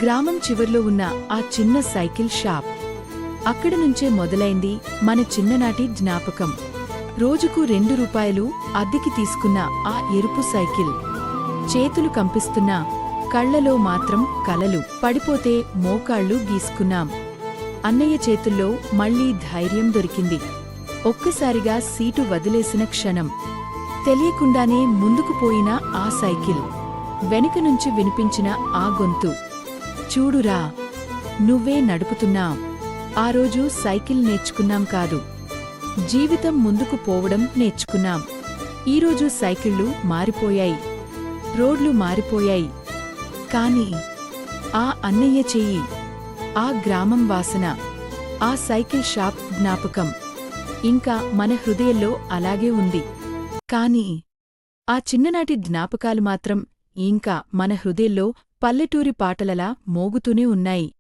గ్రామం చివర్లో ఉన్న ఆ చిన్న సైకిల్ షాప్. అక్కడి నుంచే మొదలైంది మన చిన్ననాటి జ్ఞాపకం. రోజుకు ₹2 అద్దెకి తీసుకున్న ఆ ఎరుపు సైకిల్. చేతులు కంపిస్తున్నా, కళ్లలో మాత్రం కలలు. పడిపోతే మోకాళ్ళు గీసుకున్నాం. అన్నయ్య చేతుల్లో మళ్లీ ధైర్యం దొరికింది. ఒక్కసారిగా సీటు వదిలేసిన క్షణం. తెలియకుండానే ముందుకు పోయిన ఆ సైకిల్. వెనుక నుంచి వినిపించిన ఆ గొంతు, చూడురా, నువ్వే నడుపుతున్నావ్. ఆ రోజు సైకిల్ నేర్చుకున్నాం కాదు, జీవితం ముందుకు పోవడం నేర్చుకున్నాం. ఈరోజు సైకిళ్లు మారిపోయాయి, రోడ్లు మారిపోయాయి. కాని ఆ అన్నయ్య చెయ్యి, ఆ గ్రామం వాసన, ఆ సైకిల్ షాప్ జ్ఞాపకం ఇంకా మన హృదయంలో అలాగే ఉంది. కాని ఆ చిన్ననాటి జ్ఞాపకాలు మాత్రం ఇంకా మన హృదయంలో పల్లెటూరి పాటలలా మోగుతూనే ఉన్నాయి.